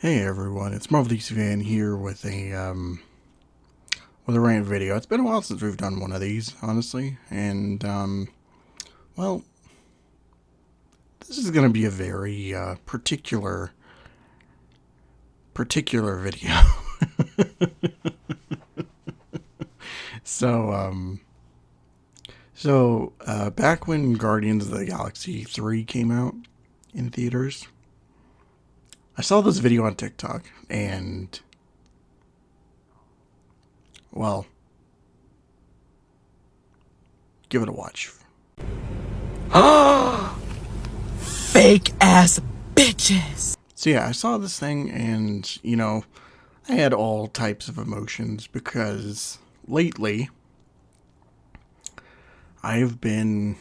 Hey everyone, it's Marvel DC Fan here with a rant video. It's been a while since we've done one of these, honestly, and well, this is gonna be a very particular video. So back when Guardians of the Galaxy 3 came out in theaters, I saw this video on TikTok, and, well, give it a watch. Fake ass bitches. So yeah, I saw this thing, and, I had all types of emotions, because lately, I've been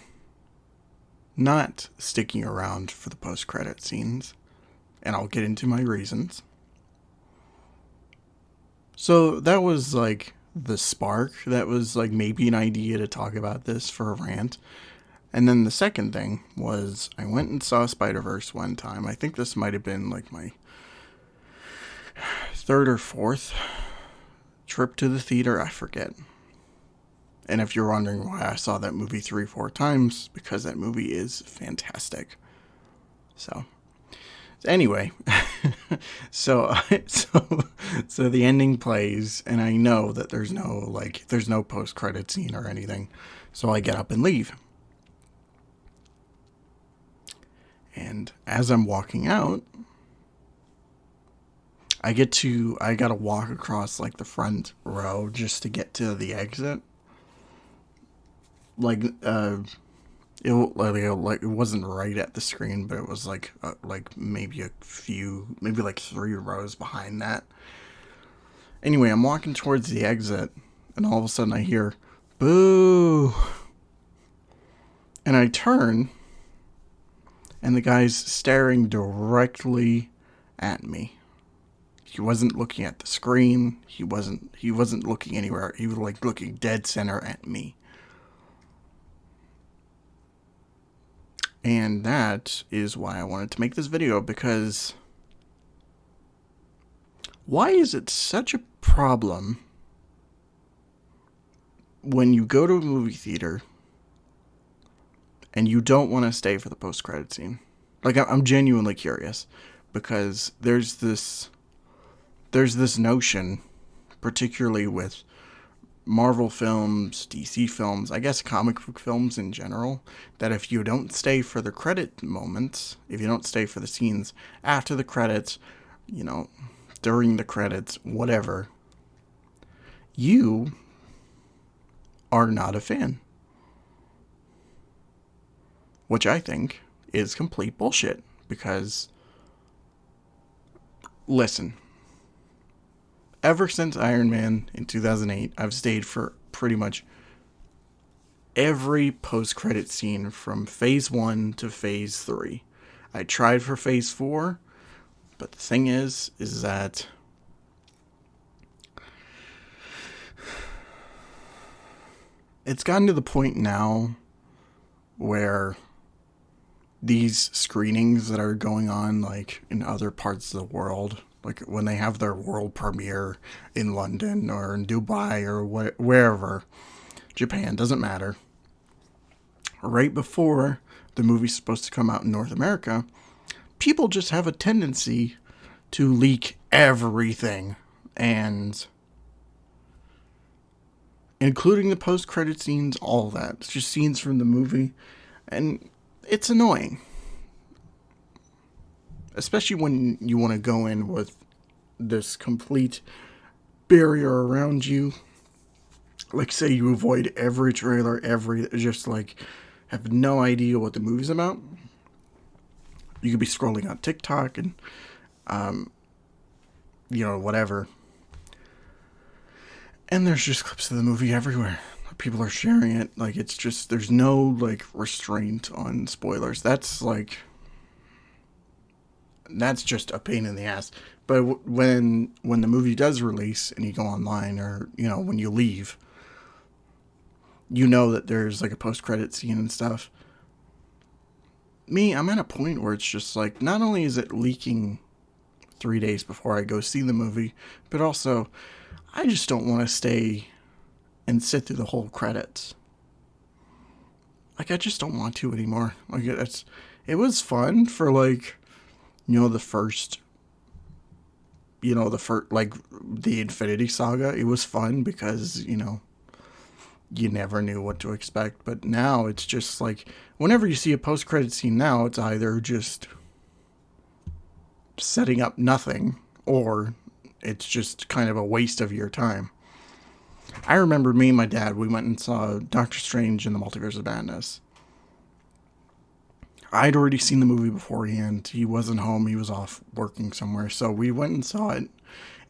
not sticking around for the post-credit scenes. And I'll get into my reasons. So that was like the spark. That was like maybe an idea to talk about this for a rant. And then the second thing was I went and saw Spider-Verse one time. I think this might have been like my third or fourth trip to the theater. I forget. And if you're wondering why I saw that movie 3-4 times, because that movie is fantastic. So anyway, so the ending plays, and I know that there's no post-credit scene or anything, so I get up and leave. And as I'm walking out, I gotta walk across like the front row just to get to the exit. It wasn't right at the screen, but it was like maybe like 3 rows behind that. Anyway, I'm walking towards the exit, and all of a sudden I hear, "Boo!" And I turn, and the guy's staring directly at me. He wasn't looking at the screen. He wasn't looking anywhere. He was like looking dead center at me. And that is why I wanted to make this video, because why is it such a problem when you go to a movie theater and you don't want to stay for the post-credit scene? Like, I'm genuinely curious, because there's this notion, particularly with Marvel films, DC films, I guess comic book films in general, that if you don't stay for the credit moments, if you don't stay for the scenes after the credits, during the credits, whatever, you are not a fan. Which I think is complete bullshit, because, listen, ever since Iron Man in 2008, I've stayed for pretty much every post-credit scene from Phase 1 to Phase 3. I tried for Phase 4, but the thing is that it's gotten to the point now where these screenings that are going on, like, in other parts of the world, like when they have their world premiere in London or in Dubai or wherever, Japan, doesn't matter, right before the movie's supposed to come out in North America, people just have a tendency to leak everything, and including the post-credit scenes, all that. It's just scenes from the movie, and it's annoying. Especially when you want to go in with this complete barrier around you. Like, say you avoid every trailer, just like have no idea what the movie's about. You could be scrolling on TikTok and, whatever. And there's just clips of the movie everywhere. People are sharing it. Like, it's just, there's no, like, restraint on spoilers. That's just a pain in the ass. But when the movie does release and you go online, or, when you leave, that there's like a post-credit scene and stuff. I'm at a point where it's just like, not only is it leaking 3 days before I go see the movie, but also I just don't want to stay and sit through the whole credits. Like, I just don't want to anymore. Like, it was fun for, like, the first, like, the Infinity Saga. It was fun because, you never knew what to expect. But now it's just, like, whenever you see a post-credit scene now, it's either just setting up nothing, or it's just kind of a waste of your time. I remember me and my dad, we went and saw Doctor Strange in the Multiverse of Madness. I'd already seen the movie beforehand. He wasn't home. He was off working somewhere. So we went and saw it.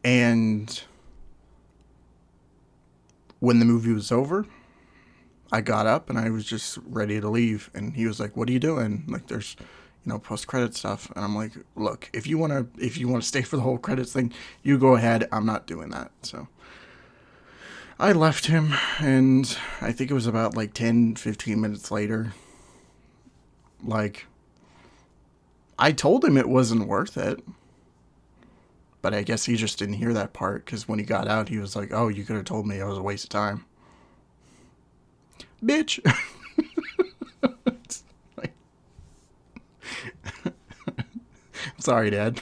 And when the movie was over, I got up and I was just ready to leave. And he was like, "What are you doing?" Like, there's, post-credit stuff. And I'm like, "Look, if you want to stay for the whole credits thing, you go ahead. I'm not doing that." So I left him, and I think it was about like 10, 15 minutes later. Like, I told him it wasn't worth it, but I guess he just didn't hear that part, because when he got out, he was like, "Oh, you could have told me it was a waste of time." Bitch. Like, sorry, Dad.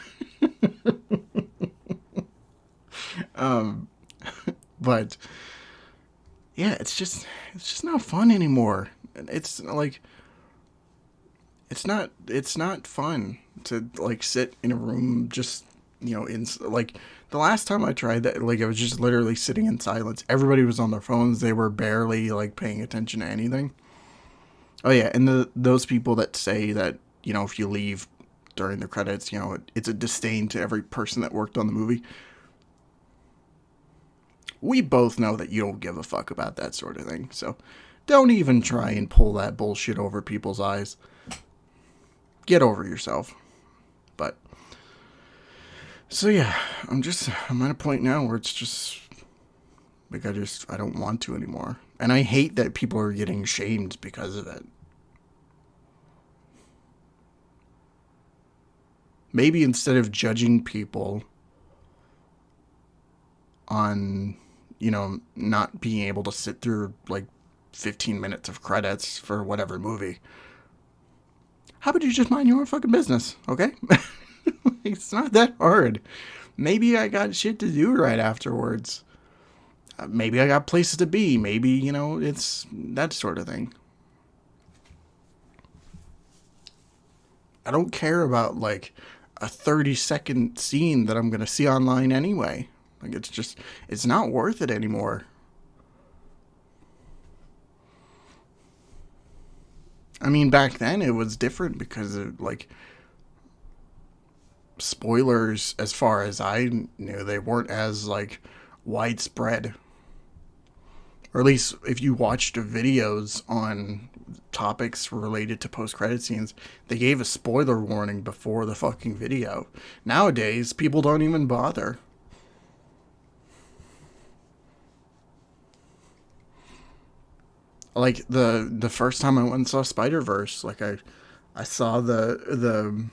But yeah, it's just not fun anymore. It's like, it's not fun to, like, sit in a room just, in, like, the last time I tried that, like, I was just literally sitting in silence. Everybody was on their phones. They were barely, like, paying attention to anything. Oh yeah, and those people that say that, if you leave during the credits, it's a disdain to every person that worked on the movie. We both know that you don't give a fuck about that sort of thing, so don't even try and pull that bullshit over people's eyes. Get over yourself. But, so yeah, I'm at a point now where it's just, like, I don't want to anymore. And I hate that people are getting shamed because of it. Maybe instead of judging people on, not being able to sit through, like, 15 minutes of credits for whatever movie, how about you just mind your own fucking business, okay? It's not that hard. Maybe I got shit to do right afterwards. Maybe I got places to be. Maybe, it's that sort of thing. I don't care about, like, a 30-second scene that I'm going to see online anyway. Like, it's not worth it anymore. I mean, back then it was different because of, like, spoilers, as far as I knew, they weren't as, like, widespread. Or at least if you watched videos on topics related to post-credit scenes, they gave a spoiler warning before the fucking video. Nowadays, people don't even bother. Like, the first time I went and saw Spider-Verse, like, I saw the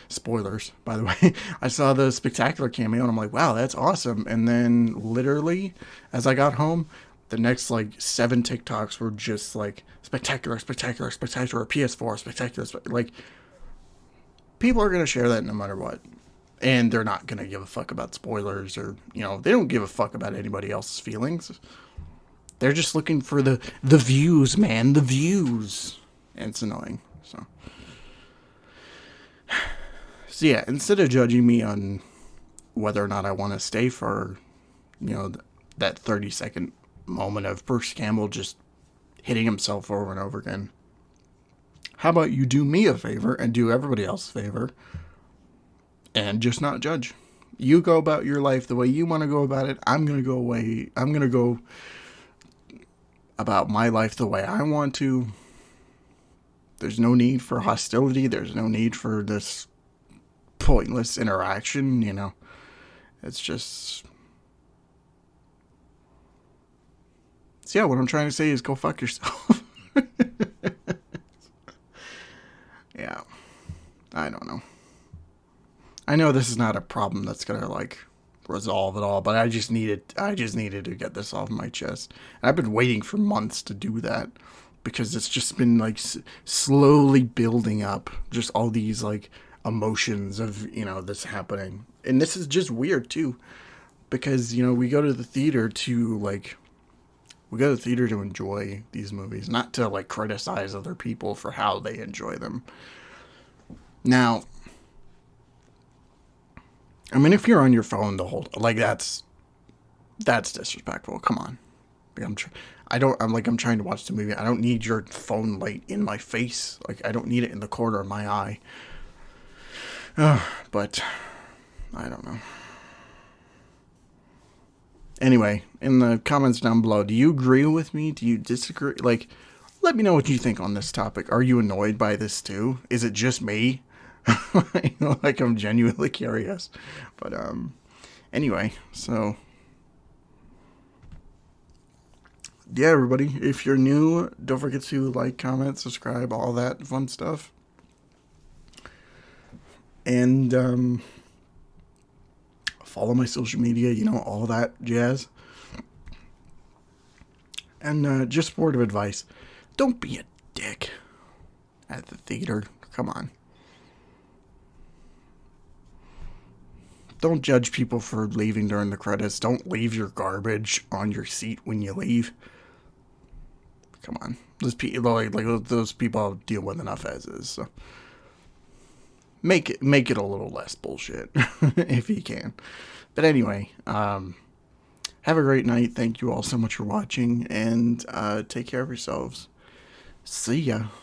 spoilers, by the way. I saw the Spectacular cameo, and I'm like, wow, that's awesome. And then, literally, as I got home, the next, like, 7 TikToks were just, like, Spectacular, Spectacular, Spectacular, PS4, Spectacular. Like, people are going to share that no matter what. And they're not going to give a fuck about spoilers, or, they don't give a fuck about anybody else's feelings. They're just looking for the views, man, the views. And it's annoying, so yeah, instead of judging me on whether or not I want to stay for, that 30-second moment of Bruce Campbell just hitting himself over and over again, how about you do me a favor and do everybody else a favor and just not judge? You go about your life the way you want to go about it. I'm going to go about my life the way I want to. There's no need for hostility. There's no need for this pointless interaction, It's just... So yeah, what I'm trying to say is go fuck yourself. Yeah. I don't know. I know this is not a problem that's gonna like resolve it all, but I just needed to get this off my chest. And I've been waiting for months to do that because it's just been like slowly building up, just all these like emotions of this happening, and this is just weird too because we go to the theater to enjoy these movies, not to like criticize other people for how they enjoy them. Now, I mean, if you're on your phone the whole like that's disrespectful. Come on, like, I'm trying to watch the movie. I don't need your phone light in my face. Like I don't need it in the corner of my eye. But I don't know. Anyway, in the comments down below, do you agree with me? Do you disagree? Like, let me know what you think on this topic. Are you annoyed by this too? Is it just me? Like, I'm genuinely curious. But, anyway, so. Yeah, everybody, if you're new, don't forget to like, comment, subscribe, all that fun stuff. And, follow my social media, all that jazz. And just word of advice, don't be a dick at the theater. Come on. Don't judge people for leaving during the credits. Don't leave your garbage on your seat when you leave. Come on. Those people I'll deal with enough as is. So make it a little less bullshit if you can. But anyway, have a great night. Thank you all so much for watching, and take care of yourselves. See ya.